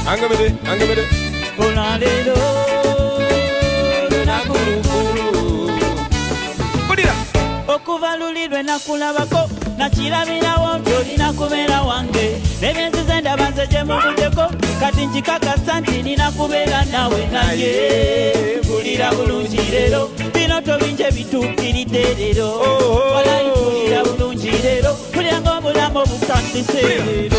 angamede. Olalelo, lunakulukulu. Budira. Okuvalulirwe nakulabako, nakirabirawo gy'olina kubeera wange. N'ebyenzize ndaba nze gye muvudeko, kati nkikakasa nti nina kubeera nawe naye. Mpulira bulungi leero, bino tobinje bituukiridde leero. Walayi mpulira bulungi leero, mpulira ng'obulamu obutandise leero.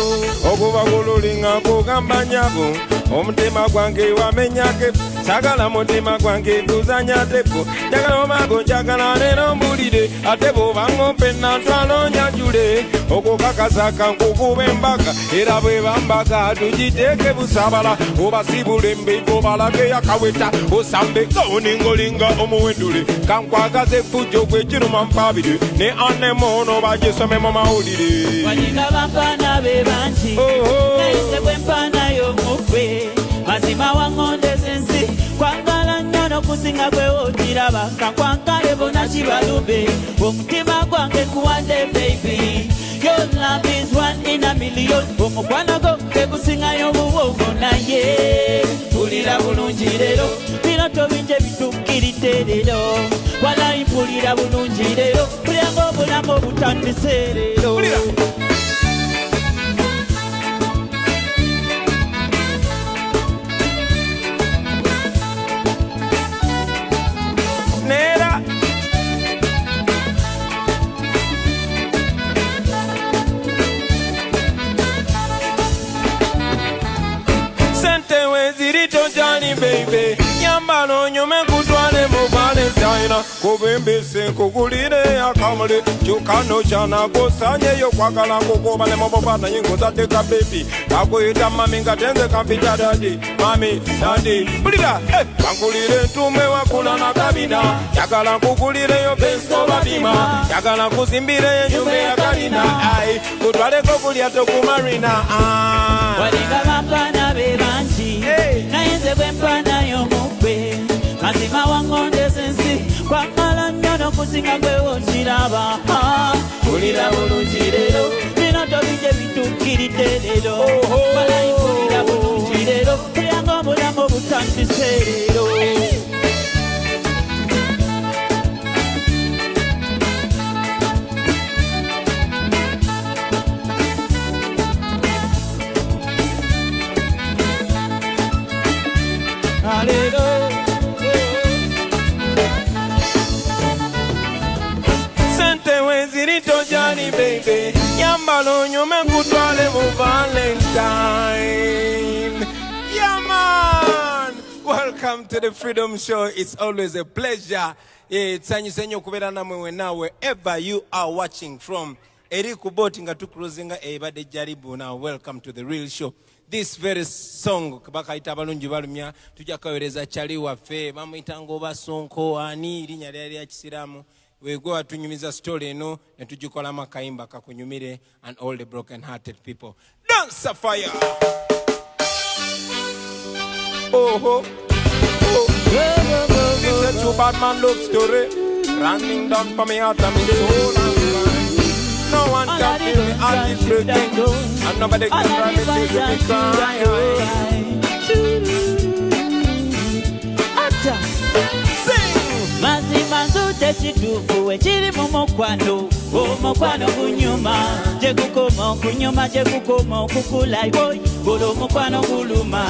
Okuva kululinga kugamba nyabo, omutima gwange wamenyake, sagala mutima gwange tuzanya tepo, njagala omango njagala leero mbulire, ate bw'obanga mpenna ntwalo nyanjule, okukakasa kankukube embaga, era bwe bambaga tugiteeke busabala, obasibule embeeko balage yakaweta, osambe ng'oningolinga omuwendule, kankwagaza effujjo gwe kiruma mpabire, ne anemono bagisome mu mawulire. Walinga bampaana be bangi, naye bwe mpaanayo mukwe, mazima wangondeze ensi, kwagala nnyo n'okusinga gwe okiraba, kankwagale bonna kibalube, omutima gwange kuwadde baby. Your love is 1 in a million. Omukwano gwo tegusingayo buwongo naye. Mpulira bulungi leero, bino tobinje bituukiridde leero. Walayi mpulira bulungi leero, mpulira ng'obulamu obutandise leero. Nera. Sente wezirito jani baby, yambalo nyume kutwale mu Valentine, kubembese kugulire akamule, chukano chana kusanye yo kwagala kukubane mobobana nyingo zateka baby, kakuita mami ngatenze kampita daddy, mami daddy, bulira, kakulire ntume wakula na kabina, yagala kugulire yo besto babima, yagala kuzimbire nyume ya kalina, ai, kutwale kukulia tokumarina, Walinga bampaana be bangi, naye nze bwe mpaanayo mukwe, mazima wangondeze ensi, kwagala nnyo n'okusinga gwe okiraba. Mpulira bulungi leero, bino tobinje bituukiridde leero. Walayi mpulira bulungi leero, mpulira ng'obulamu obutandise leero. Sente wezirito jani baby, yambalo nyume kutwale mu Valentine. Yeah man, welcome to the Freedom Show. It's always a pleasure. Tsanyise nnyo kubeera namwe wena wherever you are watching from. Eri kuboti nga tucruisinga ebadde jaribu. Now welcome to the real show. This very song bakayita abalungi balumya tujja kawereza chali waffe bamuyita ngoba sonko ani linya lyali ya kisiramu wegwe watunyumiza story eno ne tujikolamu akayimba kakunyumire and all the broken hearted people. Dance fire. Oh. This is a true bad man love story running down from me heart and me soul and mind. No one can feel me heart is breaking, and nobody can drive me till me cry. Mazima nzute kituufu ekiri mu mukwano, omukwano gunyuma, gye gukoma okunyuma, gye gukoma okukula boy, golo omukwano guluma,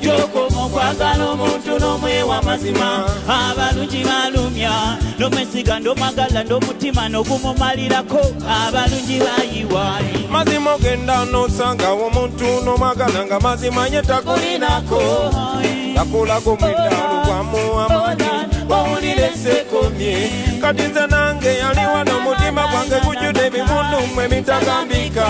gy'okoma okwagala omuntu n'omwewa mazima, abalungi balumya, n'omwesiga n'omwagala n'omutima n'ogumumalirako, abalungi bayiwayi. Mazima ogenda n'osanga omuntu n'omwagala nga mazima ye takulinako, takulago mwiddalu gwamu amaanyi, owulire sekomye, kati nze nange yali wano mutima gwange gujjudde ebimundu mmwe bitagambika,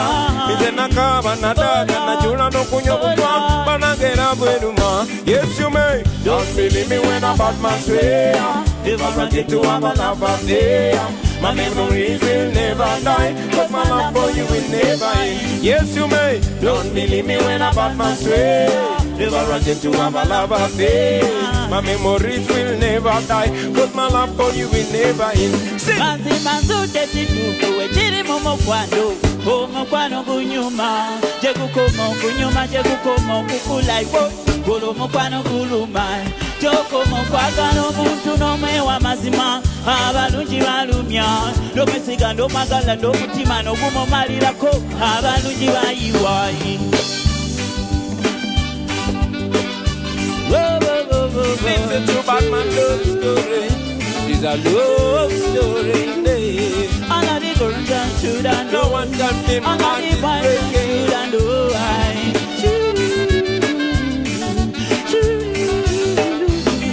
nze nakaaba nadaada najula n'okunywa obutwa, banange era bweruma. Yes you may, don't believe me when a bad man swear, if I wanted to have a lover there, my memories will never die, cause my love for you will never end. Yes you may, don't believe me when a bad man swear, never run into my love affair. My memories will never die, cause my love for you will never end. Sing! Mazima zote zitukuwe chiri mumokwano, omukwano gunyuma, jegukoma okunyuma, jegukoma okukula iwo, golo mukwano guluma, jokoma okwagala omuntu n'omwewa mazima, abalungi balumya, n'omwesiga n'omwagala n'omutima n'ogumumalirako, abalungi bayiwayi. Listen to Batman love story. It's a love story. All of the girls and children, No one can be all of the boys and children, do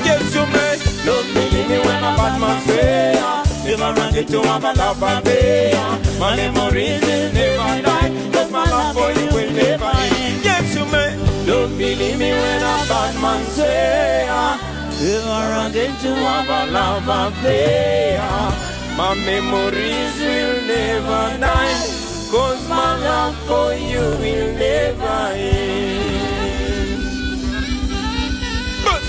Yes, you may. Don't believe me when a Batman say, never run into my love affair. My memories will never die, cause my love for you will never end. Yes, you may. Don't believe me when a Batman say, never run into my love affair. My memories will never die, cause my love for you will never end. But,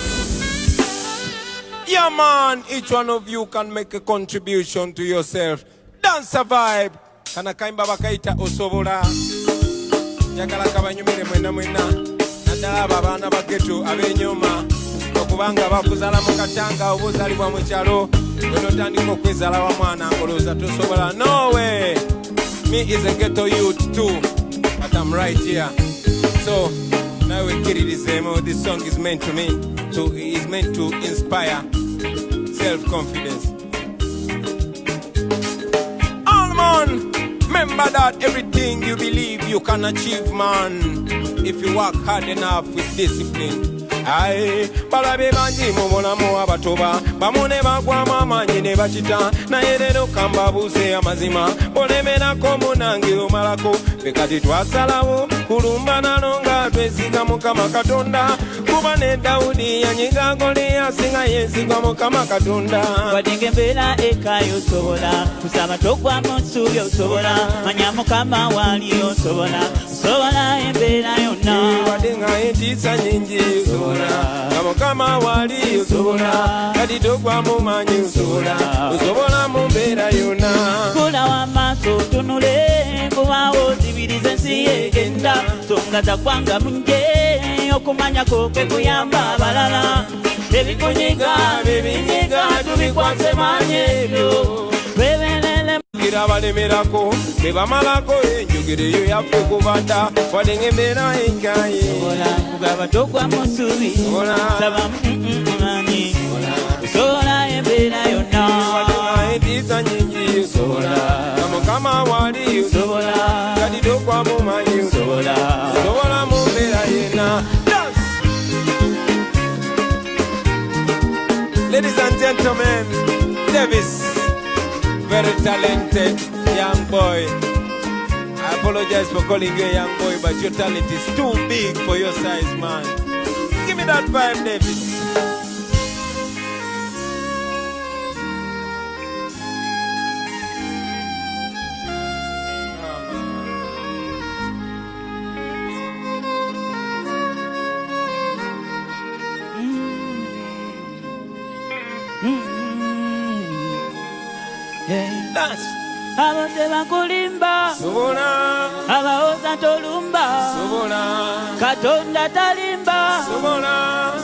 yeah man, each one of you can make a contribution to yourself. Dance a vibe. Kana kaimba bakaita osobola. Yakala kabanyumire mwena mwena. Nadala babana bageto abenyoma. Okubanga bakuzala mu katanga obuzalibwa mu kyalo. Onotandika okwezala wa mwana ngoloza tosobola. No way. Me is a ghetto youth too, but I'm right here. So now we get it. This song is meant to me. Is meant to inspire self-confidence. All man, remember that everything you believe you can achieve, man, if you work hard enough with discipline. Aye, balabe banji mu bulamu abatoba bamune bagwamu amaanyi ne bakita naye leero kambabuuse amazima olemerako munange omalako ffe kati twasalawo kulumba nalo nga twesiga Mukama Katonda kuba ne Dawudi yanyiga Goliaasi nga yeesiga Mukama Katonda. wadde embeera ekayo osobola kusaba togwamu nsuubi osobola manya Mukama waali osobola embeera yonna wadde nga entiisa nyingi osobola nga Mukama waali osobola kati togwamu maanyi osobola mu mbeera yonna. kula wamaaso otunule kubaawo zibiriza ensi egenda songa zaggwanga munje okumanyako kwe kuyamba abalala ebikunyiga bebinyiga tubikwase maanyi ebyo beberele ngira balemerako bebamalako enjogero eyo yaffe kubadda wadde ng'embeera enkaye kugaba togwamu nsuubi saba manyi osobola embeera yonna wadde nga entiisa nyingi osobola nga Mukama waali osobola kati togwamu maanyi osobola mu mbeera yenna. Ladies and gentlemen, Davis, very talented young boy. I apologize for calling you a young boy, but your talent is too big for your size, man. Give me that vibe, Davis. Dance. abadde bakulimba Sobola, abawoza tolumba sobola, Katonda talimba sobola,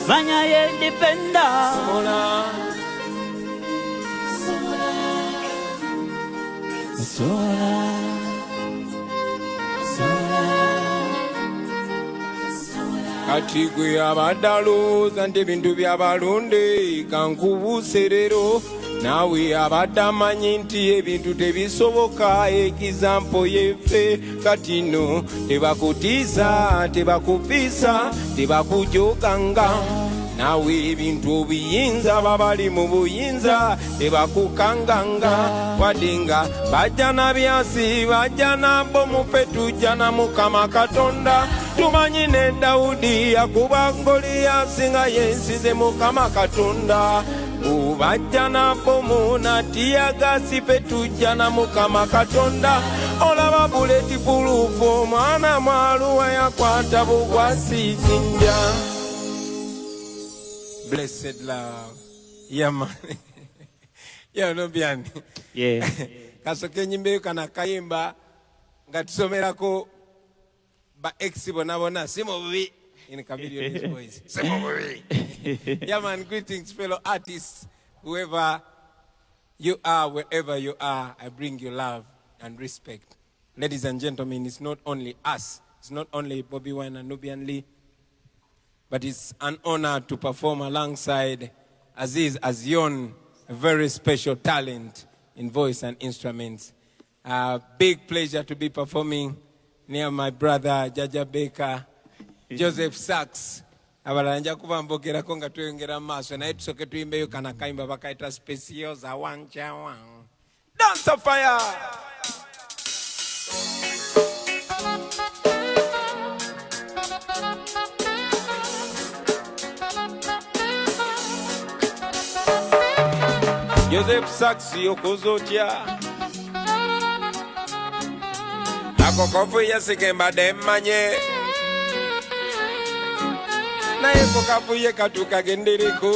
manya ye independa sobola. Kati gwe abadde alowooza nti ebintu by'abalonde kankubuuse leero naawe abadde amanyi nti ebintu tebisoboka ekizampo yeffe kati nno tebakutiisa tebakufiisa tebakujoganga naawe ebintu obuyinza babali mu buyinza tebakukanganga wadde nga bajja na byasi bajja nabo mufe tujja na Mukama Katonda tumanyi ne Dawudi yakuba Goliaasi nga yensize Mukama Katonda bajja nabo munatiyagasi fe tujja na Mukama Katonda olaba bulletproof omwana mwaluwa yakwata bugwasizinja. Blessed love. Yeah, man. Yeah, no biani. Yeah. Kasoke nyimbe kana kayimba nga tusomerako ba ex bona simo bubi in Chameleon boys. Simo bubi. Yeah, man, greetings fellow artists, whoever you are, wherever you are, I bring you love and respect. Ladies and gentlemen, it's not only us, it's not only Bobby Wine and Nubian Lee, but it's an honor to perform alongside Aziz Azion, a very special talent in voice and instruments. Big pleasure to be performing near my brother Jaja Baker, Joseph Sachs. Abalanja kubambokera konga tuyongera maso na etusoke tuimbe kana kaimba bakaita special za wanja wang. Dance of fire. Joseph Sachs yokozotia akokofu yesikemba demmanye naye kokafuye katukagendereko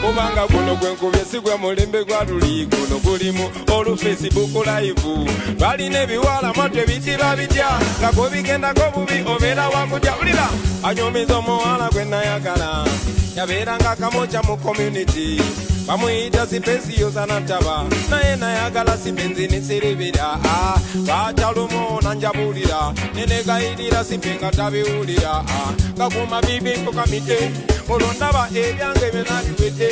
kubanga guno gwenkubye sigwe mulembe gwa luli guno gulimu olu Facebook live balina ebiwala mate bitira bitya nga kubigendako bubi obeera wakutya ulira anyomiza omuwala gwe nayagala yabeera nga kamocha mu community bamuyita sipenzi yozanataba naye nayagala sipenzi nisiribira bacalumo nanjabulira nenegayirira sipenga tabiwulira kakuma bibi nkukamite olondaba ebyange byenabiwete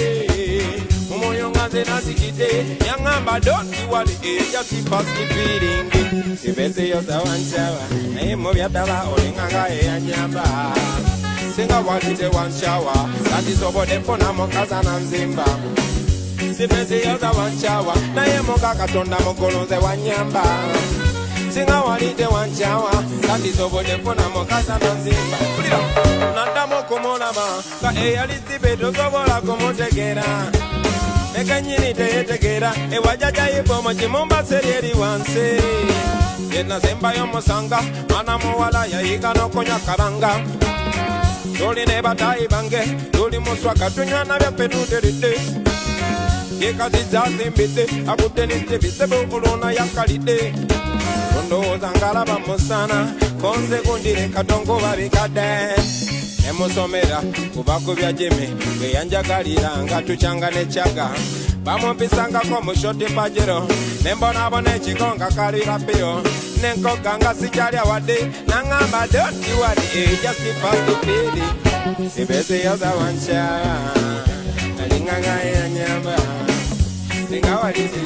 mumwoyo nga nze nazikite yaŋŋamba don't worry just pass the feeling sipenzi yozawancawa naye mubyaddala olinganga eyanyamba singa walite wanshawa satisobode funa mukazana nzimba sipenzi yoza wanshawa naye muka katonda mugolonze wanyamba singa walite wanshawa satisobode funa mukazana nzimba naddamu kumulaba nga eyali sibeto sobola kumutegera nekanyini teyetegera ewajajayibo mukimumba seryeri wansi yenasembayo musanga mwana muwala yayiga nokonya karanga tuli ne batayi bange tuli muswaka tunywana byaffe tuteredde yekaziza zimbidde akudde nitebisebe olona yakalidde ondowooza ngalaba musana konze gundire katongo babikadde nemusomera kubakubya jeme bwe yanjagalira nga tukyanga nekyaga bamumpisangako mu shoti pajero nembonabona ekigonga kalirapiro nenkoga nga sikyalya wadde naŋŋamba don't worry just pass the feeling sibese yoza wanshawa alinganga yanyamba singa waliti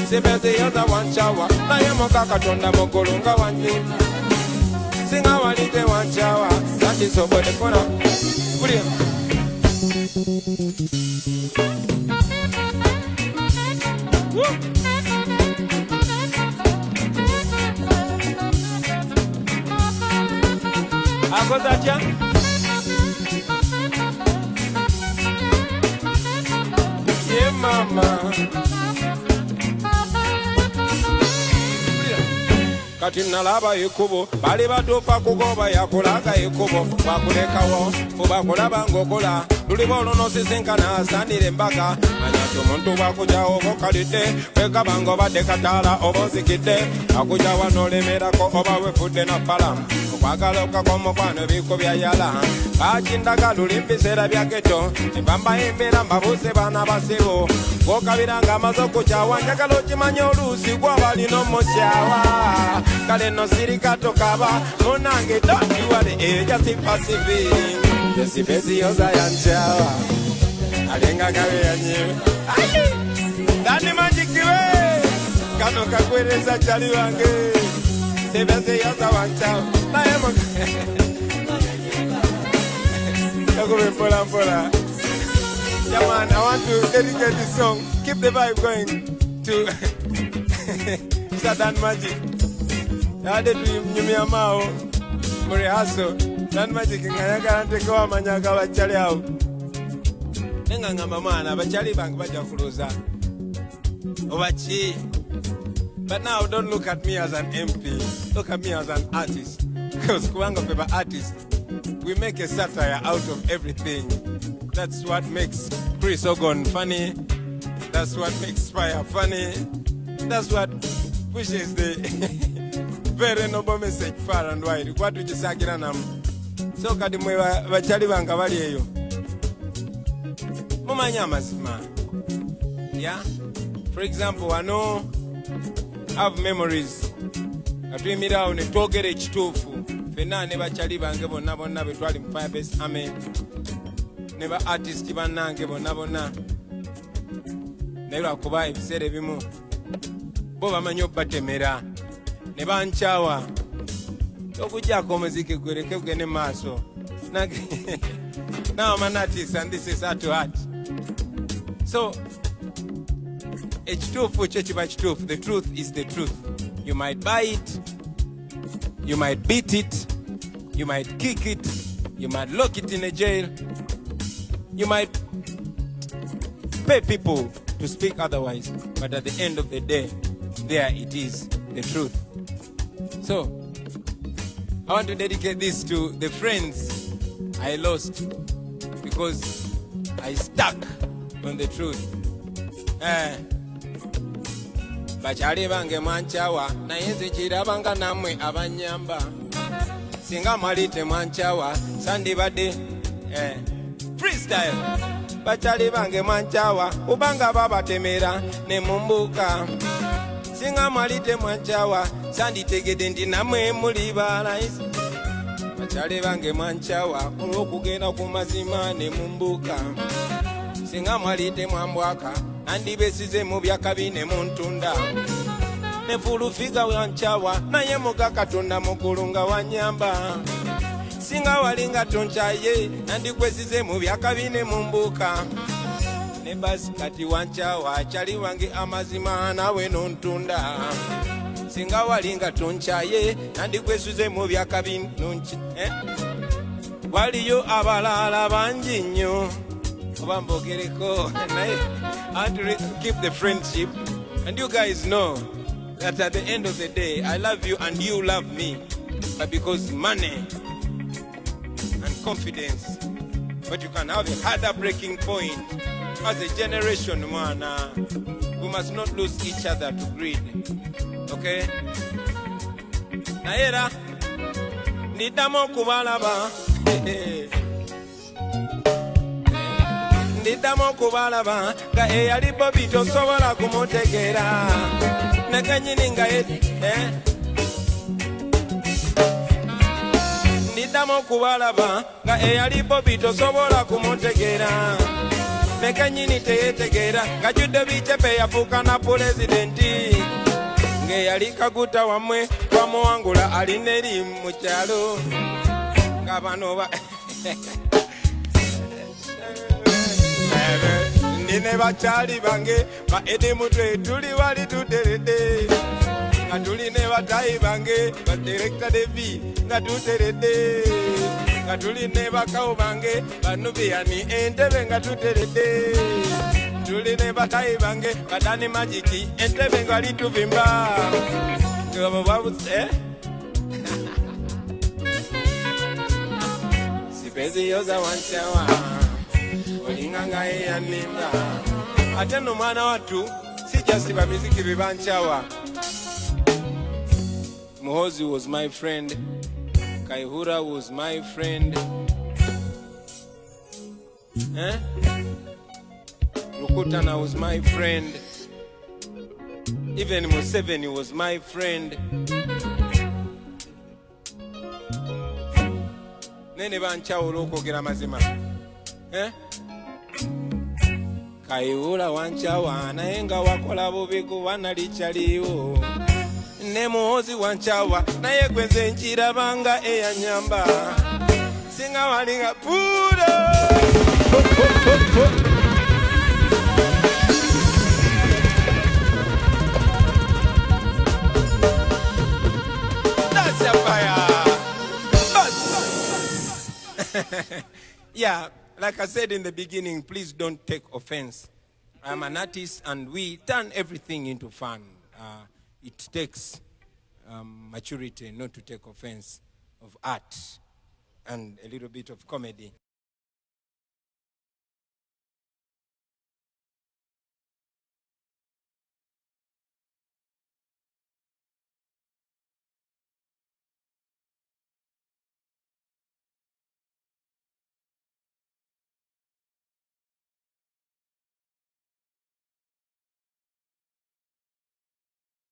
sibese yoza wanshawa naye muka katonda mugulu nga wanyimba singa walite wanshawa satisobode funa kulya akozatya ye mama kati nalaba ekubo bali batuufa kugoba yakulaga ekubo bakulekawo fubakulaba ngokola luliba olunosizinkana asandire embaga manyati omuntu bwakujawo bokalidde wekabanga obadde kataala oba ozikidde akujawa nolemerako oba wefudde na fala okwagala okakomukwano biko byayala bakindaga luli mbiseera bya geto nebamba embeera mbabuuse baana basibo gwokabiranga amaze okukyawa njagala okimanye oluusi gwabalina omukyawa kale no sirikato kaba munange dontiwale ejasipasibi esipesi yoza yanchawa alenga gabe yanyewe dani manjikiwe kano kakwereza chali wange sepesi yoza wanchawa naye kakube mpola mpola. Yeah man, I want to dedicate this song. Keep the vibe going to Sadan Magic. I did Nyumia Mao, Murihaso, Dan Magic, and I can't take over Manyaga Chaliao. Nenga ngamba mwana abachali bange bajja kuloza obachi. But now don't look at me as an MP. Look at me as an artist. Because kubanga paper artist, we make a satire out of everything. That's what makes Chris Ogon funny. That's what makes Spire funny. That's what pushes the very noble message far and wide. What we just nam. So kadi mwe bachali banga bali eyo. Mumanya mazima. Yeah. For example, I know have memories. Atuyimira ne twogera ekituufu. Fenna ne bachali bange bonna bonna betwali mu Firebase Army. Ne ba artist bannange bonna bonna. Naye lwakuba ebiseera ebimu bo bamanyi obbatemera ne bankyawa okuggyako omuziki gwereke gugende maaso. Now I'm an artist and this is heart to heart. So the truth is the truth. You might buy it, you might beat it, you might kick it, you might lock it in a jail, you might pay people to speak otherwise, but at the end of the day, there it is, the truth. So, I want to dedicate this to the friends I lost because I stuck on the truth. Bachali bange mwanchawa naye nze kirabanga namwe abanyamba singa mwalite mwanchawa sandibadde freestyle. Bachali bange mwanchawa ubanga babatemera ne mumbuka singa mwalite mwanchawa sanditegede ndi namwe muli balaisi. Bachali bange mwanchawa olw'okugenda ku mazima ne mumbuka singa mwalite mwambwaka andibesize mu byakabi ne muntunda ne fulufiga wanchawa naye muga Katonda mukulu nga wanyamba singa walinga tonchaye nandikwesize mu byakabi ne mumbuka ne basi kati wanchawa chali wange amazima nawe nontunda singa walinga tonchaye nandikwesize mu byakabi nonchi waliyo abalala bangi nnyo. I want to keep the friendship, and you guys know that at the end of the day, I love you and you love me, but because money and confidence. But you can have a harder breaking point. As a generation, man, we must not lose each other to greed. Okay? Naera, nidamo kubalaba. Ndidamo kubalaba nga eyali Bobby tosobola kumutegera nakanyini nga Ndidamo kubalaba nga eyali Bobby tosobola kumutegera nakanyini teyetegera nga judde bicepe yafuuka na pulezidenti ng'eyali Kaguta wamwe twamuwangula alina eri mu kyalo nga bano Nine bachali bange ba ede mutwe tuli wali tuterede nga tuli ne batayi bange ba director Devi nga tuterede nga tuli ne bakawo bange banubiani entebe nga tuterede tuli ne batayi bange badani majiki entebe nga lituvimba ngabo babuse sipezi yoza wanchawa olinganga eyanimba ate no mwana watu sijasiba miziki bibanchawa. Muhozi was my friend, Kaihura was my friend, Rukutana was my friend, even Museveni was my friend. Nene banchawo olw'okwogera mazima. Kaihura wanchawa naye nga wakola bubi kuba nali kyaliwo ne Muhozi wanchawa naye gwenze nkirabanga eyanyamba singa walinga pulo. That's a fire. Yeah. like I said in the beginning, please don't take offense. I'm an artist and we turn everything into fun. It takes maturity not to take offense of art and a little bit of comedy.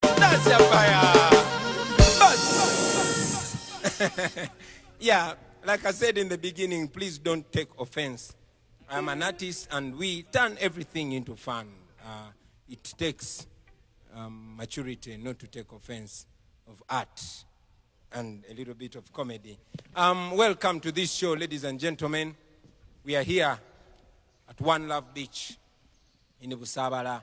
That's your fire. But yeah, like I said in the beginning, please don't take offense. I'm an artist and we turn everything into fun. It takes maturity not to take offense of art and a little bit of comedy. Welcome to this show, ladies and gentlemen. We are here at One Love Beach in Busabala.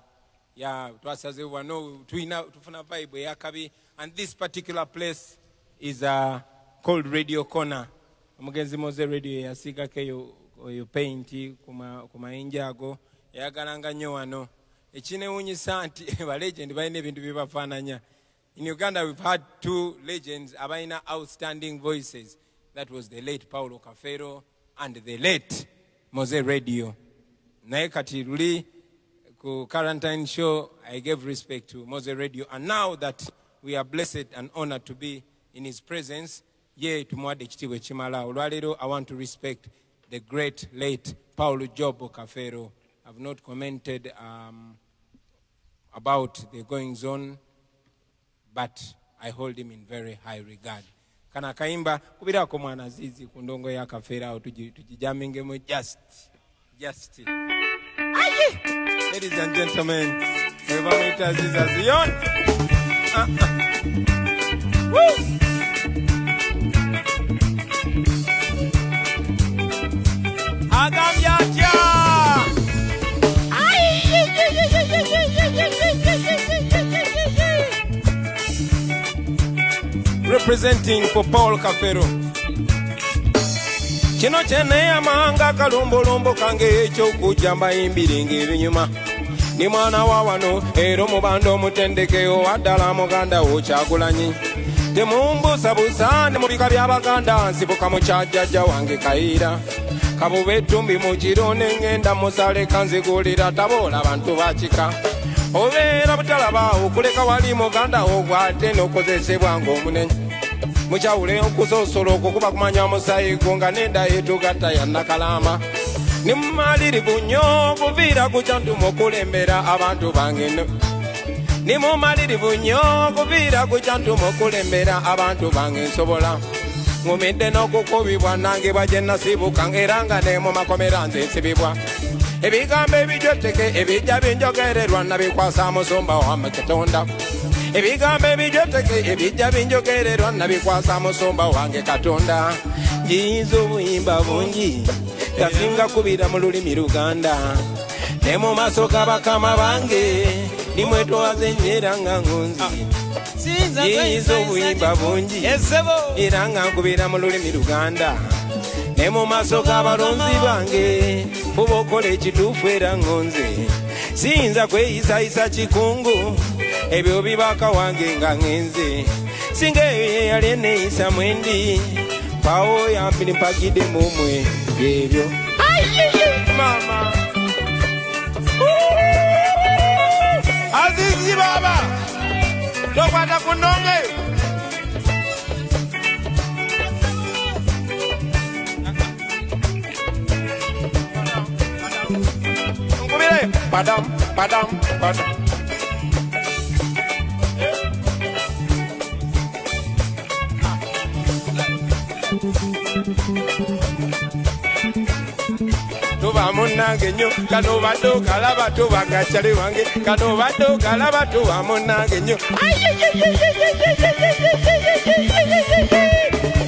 Yeah, tufuna vibe yakabi, and this particular place is called Radio Corner. Mugenzi Moze Radio yasiga ke yo painti kuma injago yagalanga nnyo wano. Ekinewunyisa nti ba legend balina ebintu bibafaananya. In Uganda we've had two legends abalina outstanding voices. That was the late Paulo Kafero and the late Moze Radio. Naye kati luli ku quarantine show, I gave respect to Moze Radio, and now that we are blessed and honored to be in his presence, I want to respect the great late Paulo Jobo Kafero. I've not commented about the goings on, but I hold him in very high regard. Kana kaimba kubira ko mwana zizi ku ndongo ya Kafera tujijamingemo just. Ladies and gentlemen, whoever meet us is as young. Woo! Agam Yacha! Representing for Paul Kafero. Kino chene amanga kalombolombo kange echo kujamba imbiringi binyuma. Ni mwana wa wano ero mubando mutendekeo wadala muganda ochagulanyi. Temumbusa busa ne mubika byabaganda nsibuka mu kyajjajja wange Kaira. Kabube tumbi mu kirone ngenda musale kanzigulira tabola abantu bakika. Obeera butalaba okuleka wali muganda ogwate n'okozesebwa ng'omunene. Muchawule okusosolo okukuba kumanya musayi gonga nenda etugata ya nakalama. Ni mumalirivu nnyo kuviira ku kyantumu okulembera abantu bange. Ni mumalirivu nnyo kuviira ku kyantumu okulembera abantu bange nsobola. Ngumidde n'okukubibwa nange bwaje nasibuka era nga ne mu makomera nze nsibibwa. Ebigambo ebijoteke ebijja binjogererwa nabikwasa musumba wa Katonda. Ebigambo ebijoteke ebijja binjogererwa nabikwasa musumba wange Katonda. Njizo buyimba bungi gasinga kubira mu lulimi Luganda. Ne mu maaso g'abakama bange nimwetwaze nnyera nga ngunzi. Njizo buyimba bungi era nga nkubira mu lulimi Luganda. Ne mu maaso g'abalonzi bange fuba okola ekituufu era ngonze. Siyinza kweyisayisa kikungu ebyo bibaka wange nga ngenze. Singa eyo yeyali eneeyisa mwendi pawo yampini mpagidde mumwe ebyo. Mama Azizi baba tokwata ku ndongo. Padam. Tuba munange nnyo kano baddo kalaba tuba gachali wange kano baddo kalaba tuba munange nnyo.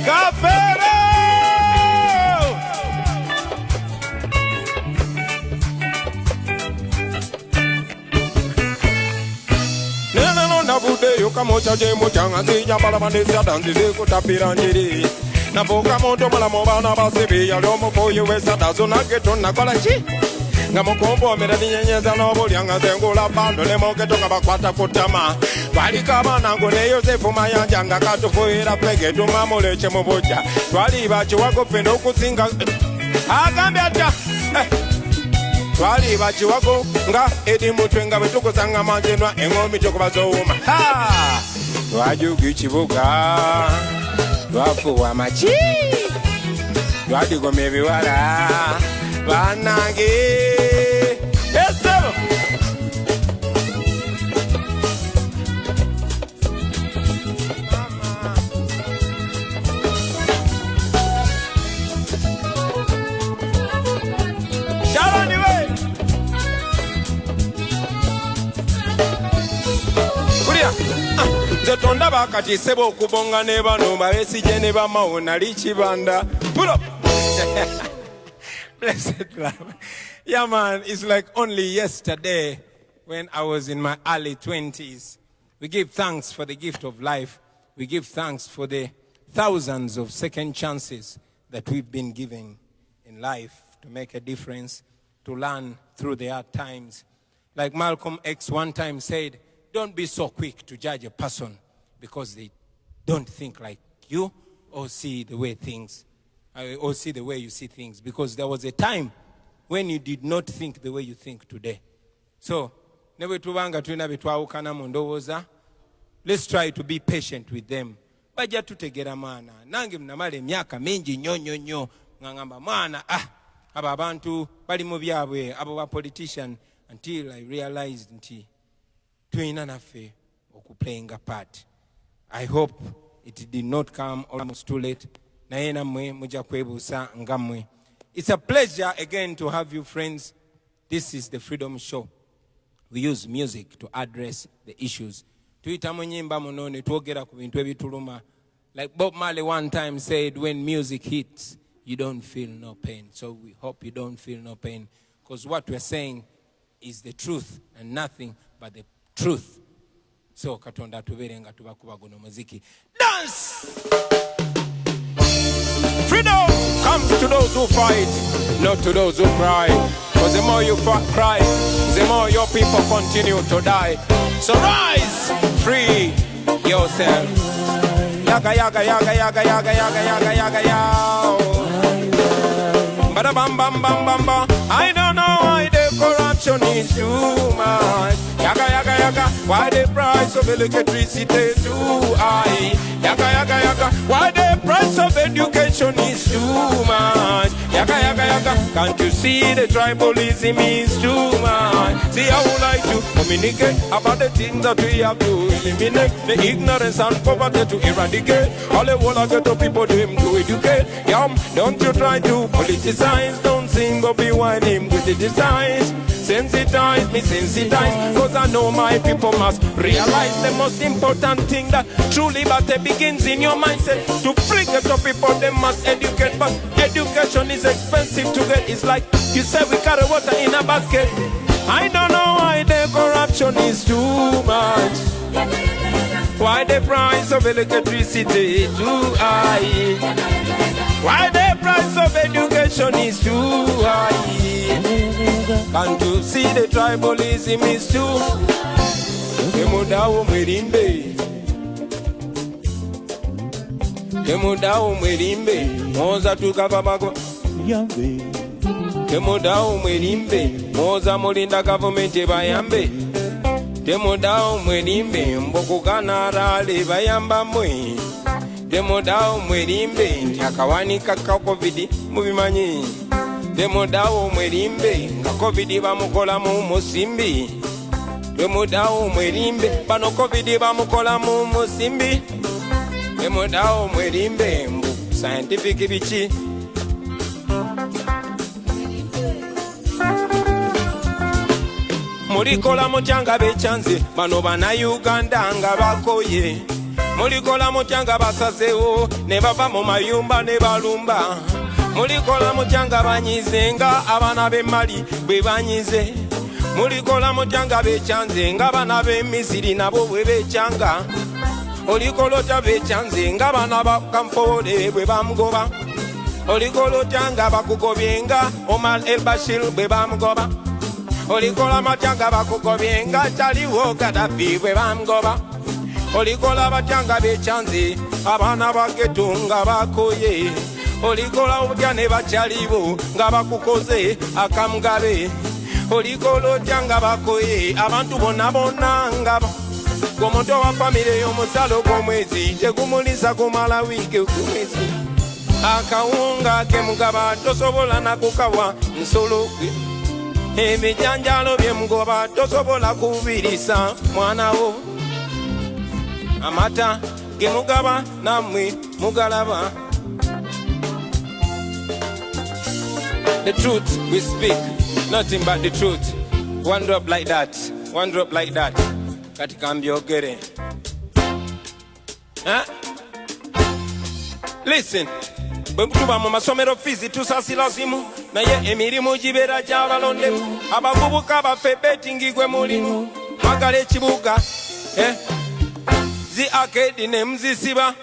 Kafero! Nabude yoka mocha je mochanga zi jambala mandesi adanzi ze kutapira njiri. navuka muntu mulamu bana basibi yali omufuuyi w'esadazo nageto nakola ki nga mukumbomera ninyenyeza n'obulyanga zengula bando ne mogeto nga bakwata ku ttama twaliko abaana ngo ne yosefu mayanja nga katufuuyira pege tumamuleke mu bujja twali bakiwago ffe n'okusinga agambye atya twali bakiwago nga edi mutwe nga bwe tukusanga manjenwa eŋomi tokubazoowuma twajuga ekibuga twafuwa amaki twadigoma ebiwala banange esebo tondaba kati sebo okubonga ne bano babesije ne bamawo nali kibanda pull up. Blessed love. Yeah man, it's like only yesterday when I was in my early 20s. We give thanks for the gift of life. We give thanks for the thousands of second chances that we've been given in life to make a difference, to learn through the hard times. Like Malcolm X one time said, don't be so quick to judge a person because they don't think like you or see the way you see things. Because there was a time when you did not think the way you think today. So, let's try to be patient with them. Bajja tutegera maana. Nange mnamala emyaka mingi nnyo ngangamba mwana abo abantu bali mu byabwe abo ba politician until I realized nti tuyina naffe okuplaying a part. I hope it did not come almost too late. Naye nammwe mujja kwebuusa nga mmwe. It's a pleasure again to have you friends. This is the Freedom Show. We use music to address the issues. Tuyitamu nyimba muno ne twogera ku bintu ebituluma. Like Bob Marley one time said, when music hits, you don't feel no pain. So we hope you don't feel no pain. Because what we're saying is the truth and nothing but the truth. So katonda tubere nga tubakuba guno muziki. Dance! Freedom comes to those who fight, not to those who cry. Because the more you cry, the more your people continue to die. So rise, free yourself. Yaga, yaga, yaga, yaga, yaga, yaga, yaga, yaga, yaga. Bada bam, bam, bam, bam, bam. I don't know why the corruption is too much. Yaga, yaga, yaga. Why the price of electricity too high? Yaga, yaga, yaga. Why the price of education is too much? Yaga, yaga, yaga. Can't you see the tribalism is too much? See, I would like to communicate about the things that we have to eliminate. The ignorance and poverty to eradicate. All the world I get to people to him to educate. Yum, don't you try to politicize. Don't sing or be whining with the designs. Sensitize me, sensitize. Cause I know my people must realize the most important thing, that true liberty begins in your mindset. To bring it to people, they must educate. But education is expensive to get. It's like you say we carry water in a basket. I don't know why the corruption is too much. Why the price of electricity is too high? Why the price of education is too high? Can't you see the tribalism is too? Temudao mwerimbe, temudao mwerimbe, moza tukavabago. Temudao mwerimbe, moza mulinda government bayambe. Temudao mwerimbe, mbokugana rale bayamba mwe. Temudao mwerimbe, akawanika ka COVID mubimanyi. Temudao mwerimbe, nga COVID bamukola mu musimbi. Temudao mwerimbe, bano COVID bamukola mu musimbi. Temudao mwerimbe, mbu scientific bichi. Mulikola mutyanga bechanze, bano bana Uganda nga bakoye. Mulikola mutyanga basazewo, ne bava mu mayumba ne balumba. Mulikola mutyanga banyize nga abana b'Emali bwe banyize. Mulikola mutyanga bechanze nga abana b'Emisiri nabo bwe bekyanga. olikolota becyanze nga bana bakampoole bwe bamugoba olikolota nga bakugobye nga Omar el Bashir bwe bamugoba olikola matya nga bakugobye nga kyaliwo Gaddafi bwe bamugoba olikola batya nga becyanze abaana ba ghetto nga bakoye olikola otya ne bakyalibo nga bakukoze akamugabe olikola otya nga bakoye abantu bonna bonna nga omuntu wa famire y'omusalo gw'omwezi tegumulisa kumala wiiki gw'omwezi akawunga ke mugaba tosobola nakukawa nsolo gwe ebijanjalo bye mugoba tosobola kubirisa mwana wo amata ge mugaba namwe mugalaba. The truth we speak, nothing but the truth. One drop like that, one drop like that. Katika mbyogere. Listen. Bwemutuba mu masomero fizi tusasira zimu naye emirimu gibeera gy'abalondevu abavubuka baffe betingi gwe mulimu magala ekibuga zi akedi ne muzisiba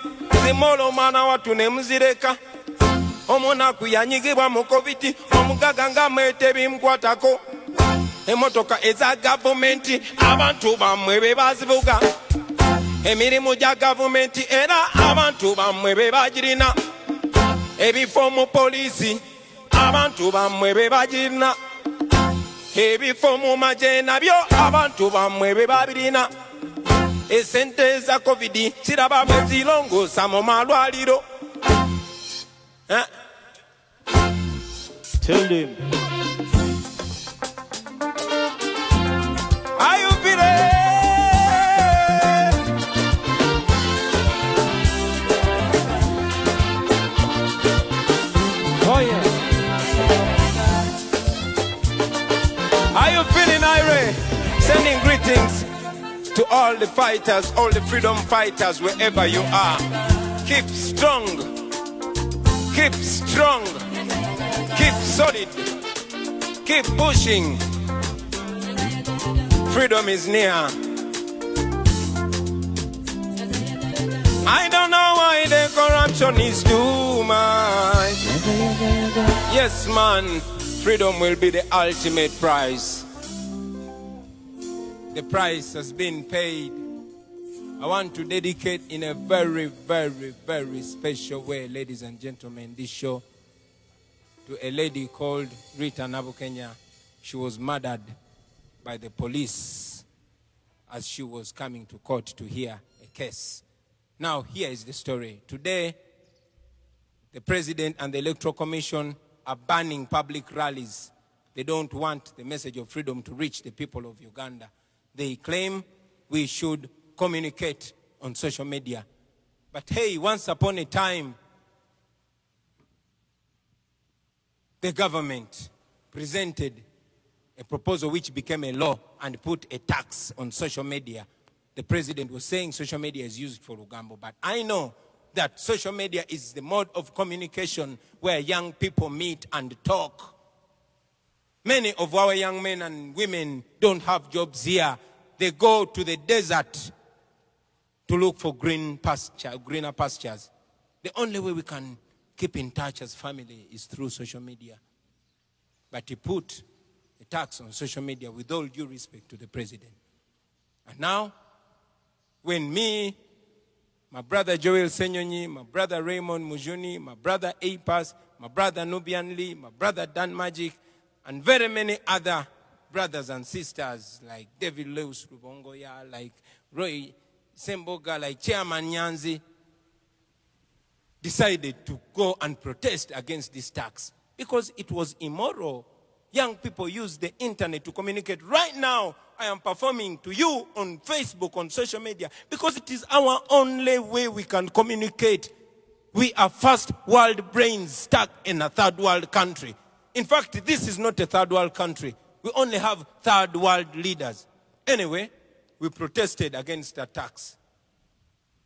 zimola omwana wattu ne muzireka omunaku yanyigibwa mu covid omugaga nga mwete bimukwatako emotoka eza gavumenti abantu bammwe be bazivuga emirimu gya gavumenti era abantu bammwe be bagirina ebifo mu poliisi abantu bammwe be bagirina ebifo mu magye nabyo abantu bammwe be babirina esente za covid siraba bwe zirongoosa mu malwaliro. Tell them. Are you feeling? Oh yeah. Are you feeling irate? Sending greetings to all the fighters, all the freedom fighters, wherever you are. Keep strong. Keep strong. Keep solid. Keep pushing. Freedom is near. I don't know why the corruption is too much. Yes, man, freedom will be the ultimate prize. The price has been paid. I want to dedicate in a very, very, very special way, ladies and gentlemen, this show to a lady called Rita Nabukenya. She was murdered by the police as she was coming to court to hear a case. Now, here is the story. Today, the president and the Electoral Commission are banning public rallies. They don't want the message of freedom to reach the people of Uganda. They claim we should communicate on social media. But hey, once upon a time, the government presented a proposal which became a law and put a tax on social media. The president was saying social media is used for Lugambo, but I know that social media is the mode of communication where young people meet and talk. Many of our young men and women don't have jobs here. They go to the desert to look for greener pastures. The only way we can keep in touch as family is through social media. But he put a tax on social media with all due respect to the president. And now, when me, my brother Joel Senyonyi, my brother Raymond Mujuni, my brother Apas, my brother Nubian Lee, my brother Dan Magic, and very many other brothers and sisters like David Lewis Rubongoya, like Roy Semboga, like Chairman Nyanzi, decided to go and protest against this tax because it was immoral. Young people use the internet to communicate. Right now, I am performing to you on Facebook, on social media, because it is our only way we can communicate. We are first world brains stuck in a third world country. In fact, this is not a third world country. We only have third world leaders. Anyway, we protested against the tax.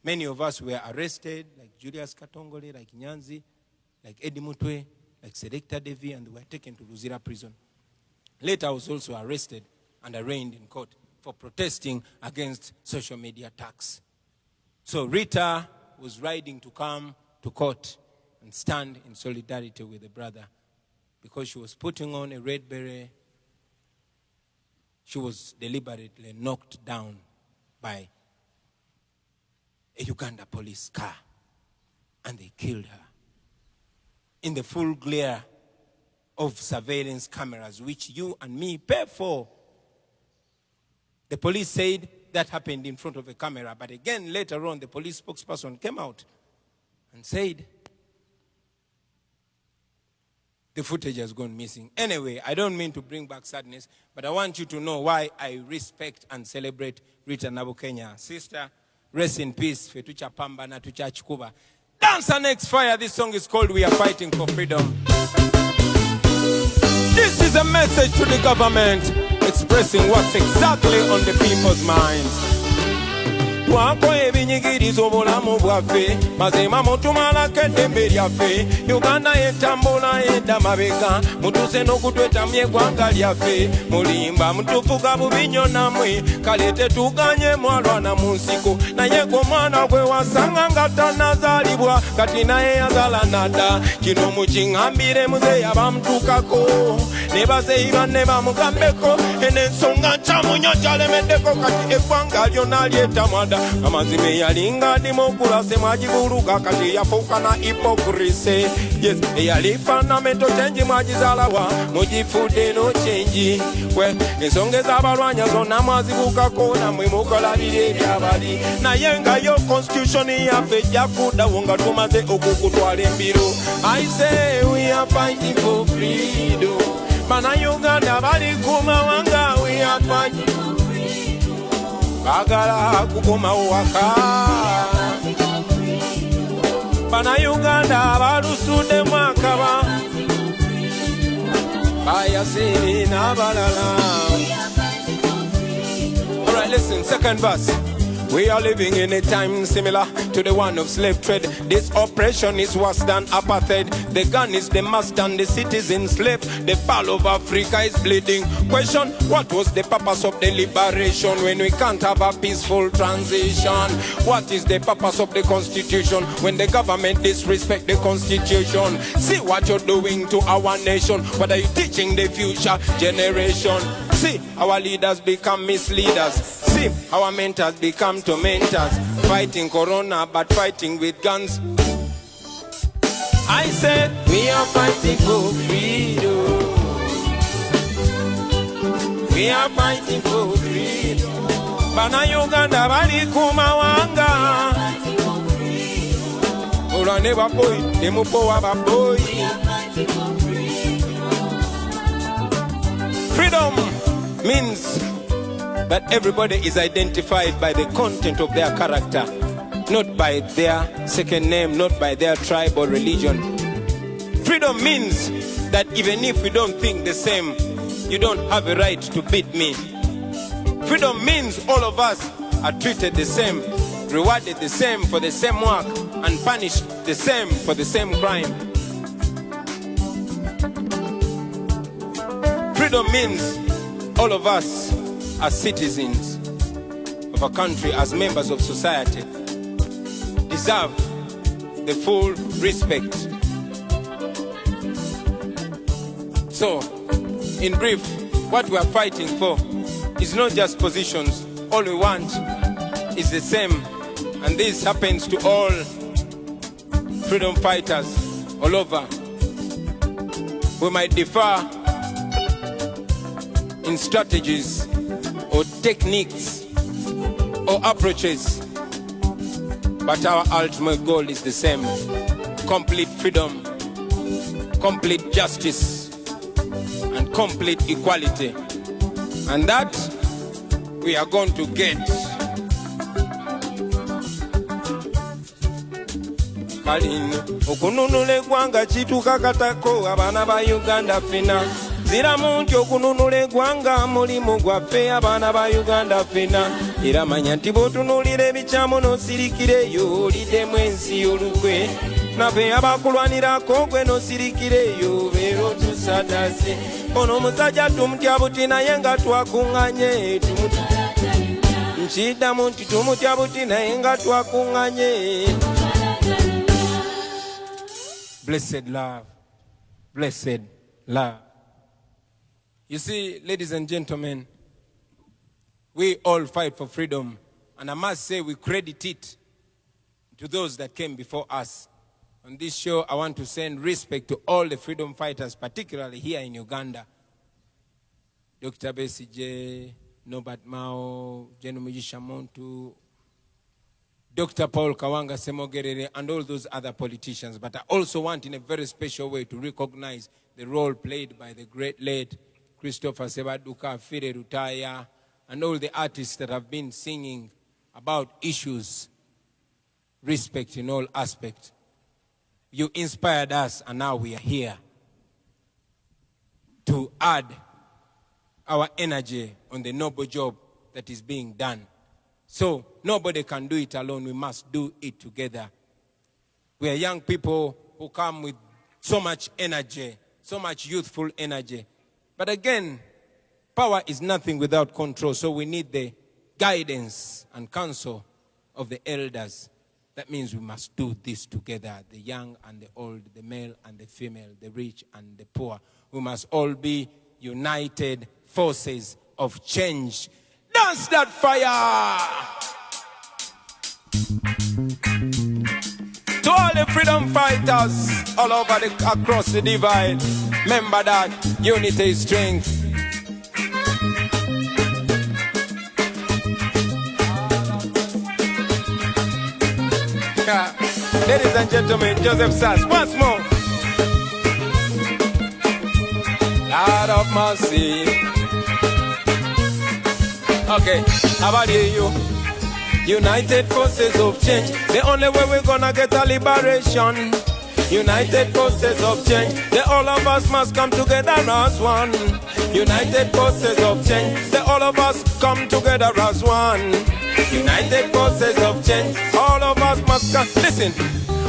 Many of us were arrested, like Julius Katongole, like Nyanzi, like Eddie Mutwe, like Selecta Devi, and were taken to Luzira prison. Later, I was also arrested and arraigned in court for protesting against social media tax. So Rita was riding to come to court and stand in solidarity with the brother because she was putting on a red beret. She was deliberately knocked down by a Uganda police car, and they killed her in the full glare of surveillance cameras, which you and me pay for. The police said that happened in front of a camera, but again, later on, the police spokesperson came out and said the footage has gone missing. Anyway, I don't mean to bring back sadness, but I want you to know why I respect and celebrate Rita Nabukenya. Sister, rest in peace. Fetucha Pamba na tucha chikuba. Dancer Next Fire. This song is called We Are Fighting for Freedom. This is a message to the government expressing what's exactly on the people's minds. Wako ebinyigirizo bulamu bwaffe mazima mutumala kedembe lyaffe Uganda yetambula yedda mabega mutuse n'okutwetamya eggwanga lyaffe mulimba mutufuga bubi nnyo nammwe kale tetuganye mwalwana mu nsiko naye gwe omwana gwe wasanga nga tannazaalibwa kati naye yazaala nadda kino mukiŋŋambire muzeeyi abamutuukako ne bazeeyi banne bamugambeko en'ensonga nkyamunyo kyalemeddeko kati eggwanga lyonna lyetamwada amazime yalinga democracy mwagibuluga kati yafuuka na hypocrisy. Yes, eyali fundamental change mwagizaalawa mugifudde no change. Ensonga ez'abalwanya zonna mwazibuukako nammwe mukolabira ebyabali naye nga yo constitution yaffe ejja kuddawo nga tumaze okukutwala embiro. I say we are fighting for freedom. Bannayuganda bali ku mawanga, we are fighting for freedom. Bagala kukoma waka Bannayuganda balusudde mwakaba bayasiri n'abalala. All right, listen, second verse. We are living in a time similar to the one of slave trade. This oppression is worse than apartheid. The gun is the master and the citizens slave. The pearl of Africa is bleeding. Question, what was the purpose of the liberation when we can't have a peaceful transition? What is the purpose of the constitution when the government disrespect the constitution? See what you're doing to our nation. What are you teaching the future generation? See, our leaders become misleaders. See, our mentors become tormentors. Fighting corona, but fighting with guns. I said, we are fighting for freedom. We are fighting for freedom. Bannayuganda bali ku mawanga. Olwane baboyi, nemupowa baboyi. Freedom means that everybody is identified by the content of their character, not by their second name, not by their tribe or religion. Freedom means that even if we don't think the same, you don't have a right to beat me. Freedom means all of us are treated the same, rewarded the same for the same work, and punished the same for the same crime. Freedom means all of us as citizens of a country, as members of society, deserve the full respect. So, in brief, what we are fighting for is not just positions. All we want is the same. And this happens to all freedom fighters all over. We might differ in strategies or techniques or approaches, but our ultimate goal is the same: complete freedom, complete justice, and complete equality. And that we are going to get. Kalino okununula eggwanga kituuka katako abaana ba Uganda fena. Ziramu nti okununula eggwanga mulimu gwaffe abaana ba Uganda fena. Era manya nti bw'otunuulira ebikyamu n'osirikireyo oliddemu ensi olukwe. Naffe abakulwanirako gwe n'osirikireyo beera otusadase. Ono omusajja tumutya buti naye nga twakuŋŋanye nkiddamu nti tumutya buti naye nga twakunganye. Blessed love. Blessed love. You see, ladies and gentlemen, we all fight for freedom. And I must say we credit it to those that came before us. On this show, I want to send respect to all the freedom fighters, particularly here in Uganda. Dr. Besigye, Norbert Mao, Mugisha Muntu, Dr. Paul Kawanga Semogerere, and all those other politicians. But I also want in a very special way to recognize the role played by the great late Christopher Sebaduka, Fire Rutaya, and all the artists that have been singing about issues, respect in all aspects. You inspired us, and now we are here to add our energy on the noble job that is being done. So nobody can do it alone. We must do it together. We are young people who come with so much energy, so much youthful energy. But again, power is nothing without control. So we need the guidance and counsel of the elders. That means we must do this together, the young and the old, the male and the female, the rich and the poor. We must all be united forces of change. Dance that fire! To all the freedom fighters all over across the divide, remember that unity is strength. Ladies and gentlemen, Joseph Sass, once more. Lord of mercy. Okay, how about you? United forces of change. The only way we're gonna get a liberation. United forces of change. The all of us must come together as one. United forces of change. The all of us come together as one. United forces of change. All of us must come. Listen.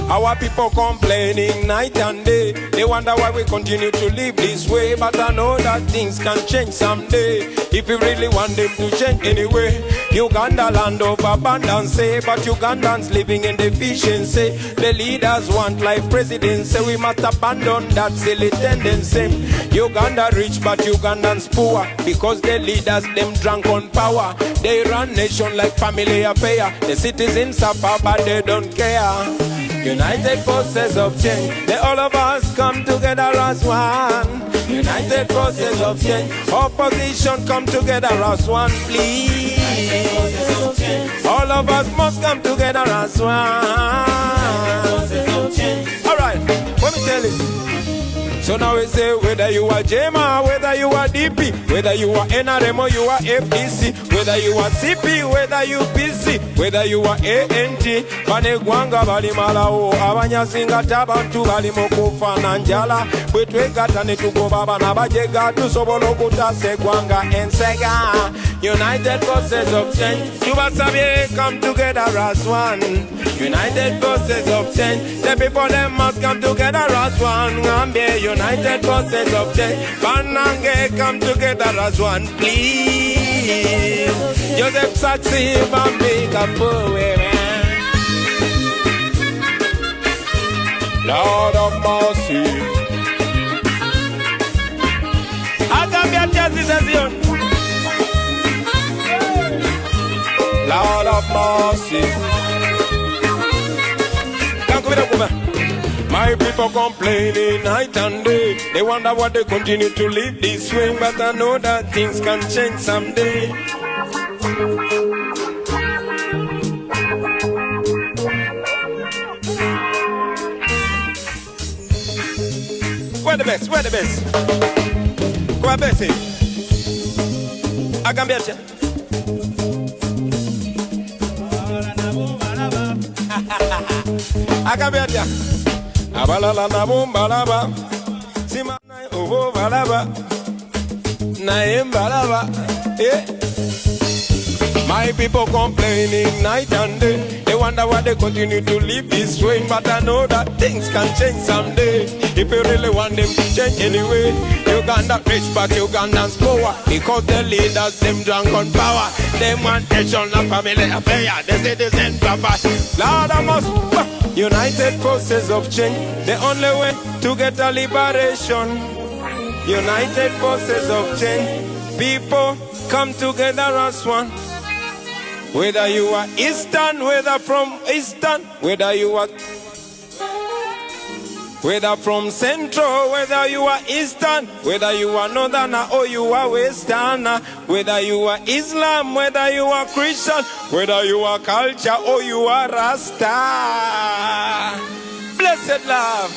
Our people complaining night and day. They wonder why we continue to live this way. But I know that things can change someday, if we really want them to change anyway. Uganda land of abundance, but Ugandans living in deficiency. The leaders want life presidency. We must abandon that silly tendency. Uganda rich but Ugandans poor, because the leaders them drunk on power. They run nation like family affair. The citizens suffer but they don't care. United forces of change. They all of us come together as one. United forces of change. Opposition come together as one, please. All of us must come together as one. Alright, let me tell you. So now we say whether you are JMA, whether you are DP, whether you are NRM or you are FDC, whether you are CP, whether you PC, whether you are ANT, banegwanga bali malao, abanyasinga tabantu bali mukufa na njala, bwetwegata ne tugoba bana bajega tusobola okutasegwanga ensega. United forces of change, tubasabye come together as one. United forces of change, the people them must come together as one. United forces of change, Banange come together as one, please. Joseph Saxi, Bambika, man. Lord of mercy. I can be a justice. Lord of mercy. My people complaining night and day. They wonder why they continue to live this way. But I know that things can change someday. We're the best, we're the best. Go ahead, Bessie. I can be a chef. I can be a chef. Abalala na bombalaba, simana obo balaba, na embalaba, eh. My people complaining night and day. They wonder why they continue to live this way. But I know that things can change someday. If you really want them to change anyway. Uganda rich but Ugandans poor. Because the leaders, them drunk on power. Them want nation, a family affair. The citizens provide. Lord, I must united forces of change. The only way to get a liberation. United forces of change. People come together as one. Whether you are Eastern, whether from Eastern, whether you are from Central, whether you are Eastern, whether you are Northern or you are Western, whether you are Islam, whether you are Christian, whether you are culture or you are Rasta. Blessed love.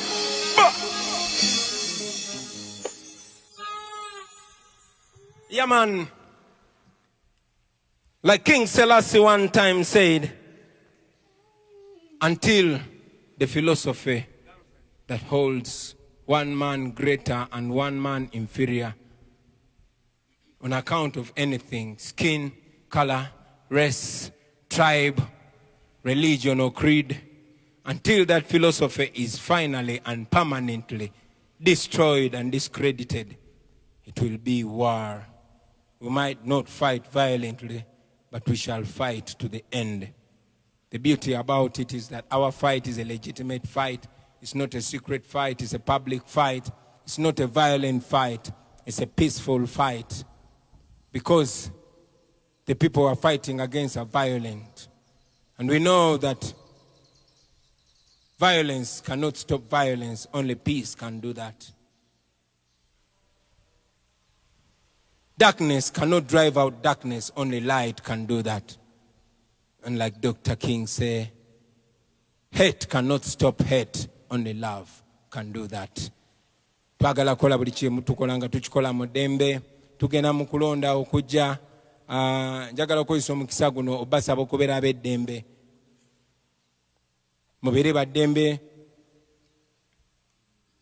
Yeah, man. Like King Selassie one time said, until the philosophy that holds one man greater and one man inferior on account of anything, skin, color, race, tribe, religion or creed, until that philosophy is finally and permanently destroyed and discredited, it will be war. We might not fight violently, but we shall fight to the end. The beauty about it is that our fight is a legitimate fight. It's not a secret fight. It's a public fight. It's not a violent fight. It's a peaceful fight. Because the people are fighting against are violent. And we know that violence cannot stop violence. Only peace can do that. Darkness cannot drive out darkness. Only light can do that. And like Dr. King say, hate cannot stop hate. Only love can do that. Twagala kola buli kimu tukolanga tukikola mu ddembe. Tugenda mu kulonda okujja. Njagala okuyisa omukisa guno obasaba okubeera ab'eddembe. Mubeere baddembe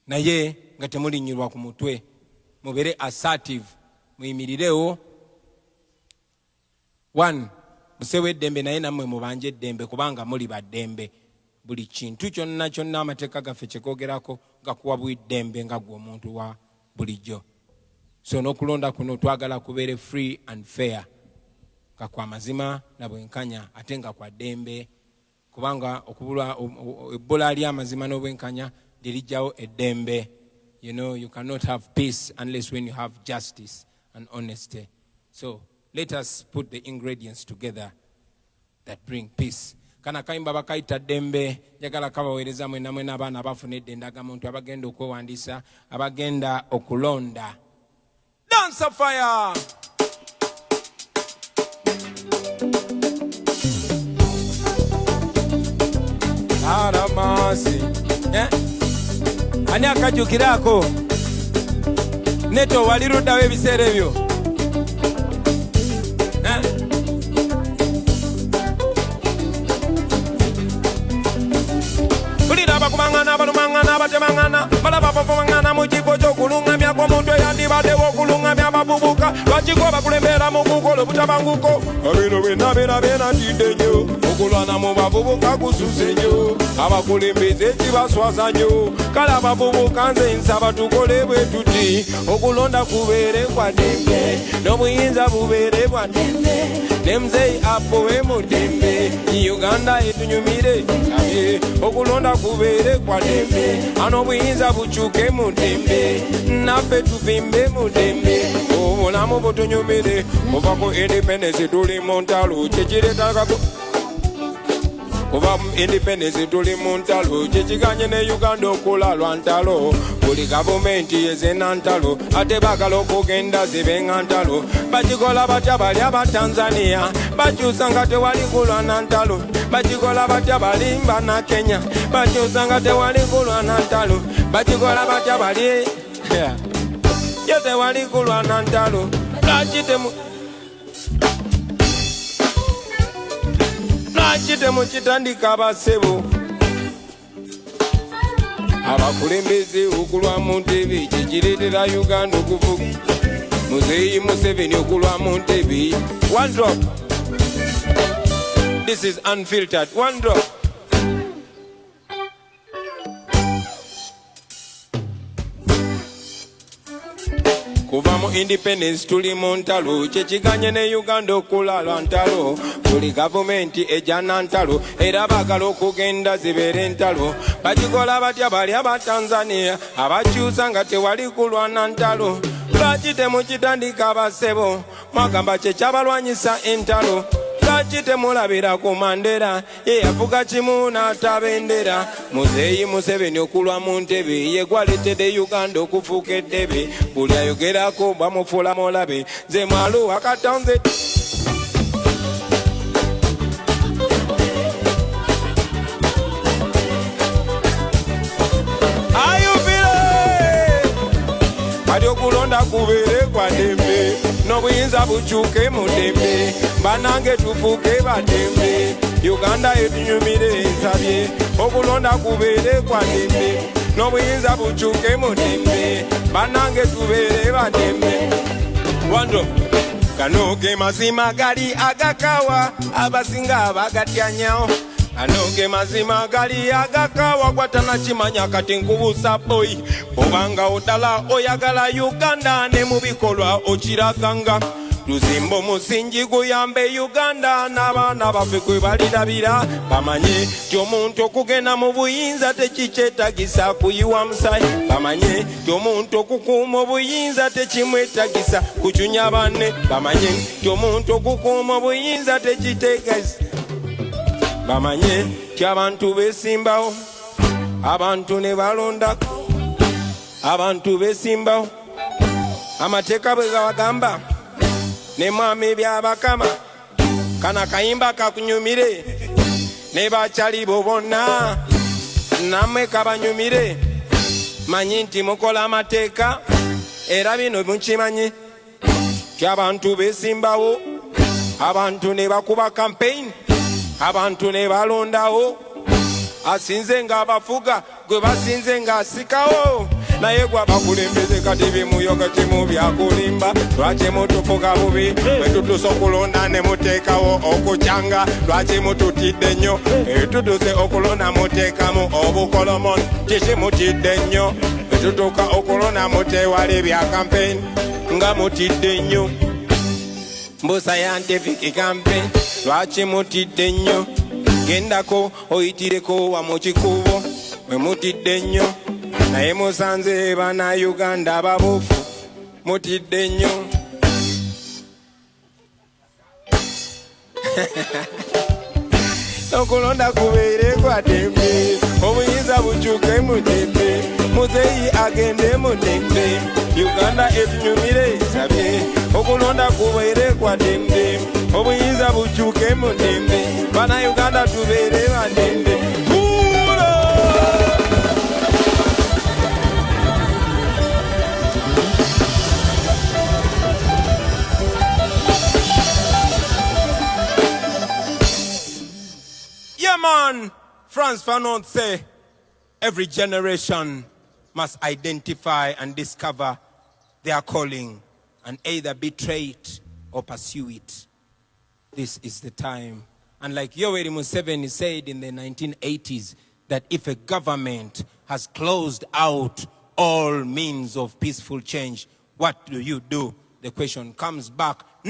naye nga temulinyirwa ku mutwe. Mubeere assertive. Muyimirirewo. One, musewe eddembe naye nammwe mubanje eddembe kubanga muli baddembe. Buli kintu kyonna kyonna amateeka gaffe kyekogerako gakuwa bw'eddembe nga gwe omuntu wa bulijjo. So n'okulonda kuno twagala kubeere free and fair. Nga kwa mazima na bwenkanya ate nga kwa ddembe. Kubanga okubula ebbola ly'amazima n'obwenkanya lirijjawo eddembe. You know, you cannot have peace unless when you have justice and honesty. So let us put the ingredients together that bring peace. Kana kaimba bakaita ddembe njagala kabaweereza mwena mwena abaana abafuna eddembe agamuntu abagenda okwewandiisa abagenda okulonda. Dance of fire! Aramasi. Ani akajukirako neto waliruddawo ebiseera ebyo. Abakubangana abalumangana abatemangana balaba bavumangana mu kifo ky'okulungamya kw'omuntu eyandibaddewo okulungamya ababubuka lwakiko bakulembera mu kukola obutabanguko bino byonna beeratidde nnyo okulwana mu bavubuka kususe nnyo abakulembeze kibaswaza nnyo kale abavubuka nze nsaba tukole bwe tuti okulonda kubeere kwa ddembe n'obuyinza bubeere bwa ddembe ne muzeeyi apowe mu ddembe Uganda etunyumire sabye okulonda kubeere kwa ddembe n'obuyinza bukyuke mu ddembe naffe tuvimbe mu ddembe obulamu butunyumire ova ku independence tuli mu ntalo kyekireetako kuba independence tuli mu ntalo kyekiganye ne Uganda okola lwa ntalo buli gavumenti yezena ntalo ate baagala okugenda zibenga ntalo bakikola batya bali aba Tanzania bakyusa nga tewali kulwana ntalo bakikola batya bali bana Kenya bakyusa nga tewali kulwana ntalo bakikola batya bali ye tewali kulwana ntalo lwaki mukitandika abasebo abakulembeze okulwa mu ntebe kyekireetera Uganda okuvuga Muzeeyi Museveni okulwa mu ntebe one drop This is unfiltered. One drop. Kuva mu independence tuli mu ntalo kyekiganye ne Uganda okulala ntalo tuli gavumenti ejana ntalo era baagala okugenda zibeere ntalo bagikola batya bali aba Tanzania abakyusa nga tewali kulwana ntalo lwaki temukitandika abasebo mwagamba kyekyabalwanyisa entalo lwaki temulabira ku Mandela ye yavuga kimu n'atabendera Muzeeyi Museveni okulwa mu ntebe ye gwaleetedde Uganda okufuuka eddebe buli ayogerako bamufuula mulabe nze mwalu wakatonze kati okulonda kubeere kwa ddembe n'obuyinza bukyuke mu ddembe banange tufuuke baddembe Uganda etunyumire ensabye okulonda kubeere kwa ddembe n'obuyinza bukyuke mu ddembe banange tubeere baddembe wando gano ge mazima gali agakawa abasinga bagatyanyawo ano ge mazima gali agakawa gwatanakimanya kati nkubuusa boy obanga odala oyagala Uganda ne mu bikolwa okiraganga tuzimba omusingi guyambe Uganda n'abaana baffe kwe balirabira bamanye ti omuntu okugenda mu buyinza tekikyetagisa kuyiwa musaayi bamanye ti omuntu okukuuma obuyinza tekimwetagisa kucunya banne bamanye ti omuntu okukuuma obuyinza tekitegeza bamanye ti abantu besimbawo abantu ne balondako abantu besimbawo amateeka bwe gabagamba ne mwami byabakama kana kayimba kakunyumire ne bakyali bo bonna nammwe kabanyumire manyi nti mukola amateeka era bino mukimanyi ti abantu besimbawo abantu ne bakuba campaign abantu ne balondawo asinze nga abafuga gwe basinze nga asikawo naye gwe abakulembeze kati bimuyoga kimu byakulimba lwaki mutufuga bubi bwe tutuse okulonda ne muteekawo okukyanga lwaki mututidde nnyo tutuse okulonda muteekamu obukolomoni kiki mutidde nnyo bwe tutuuka okulonda muteewala ebya campaign nga mutidde nnyo mbu scientific campaign lwaki mutidde nnyo gendako oyitireko wa mu kikubo bwe mutidde nnyo naye musanze bana Uganda ababuufu mutidde nnyo okulonda kubeere kwa ddembe obuyinza bukyuke mu ddembe Muzeeyi agende mu ddembe Uganda etunyumire esabye okulonda kubeere kwa ddembe obuyinza bukyuke mu ddembe bana Uganda tubeere baddembe Yeah man, Frantz Fanon say every generation must identify and discover their calling and either betray it or pursue it. This is the time. And like Yoweri Museveni said in the 1980s, that if a government has closed out all means of peaceful change, what do? The question comes back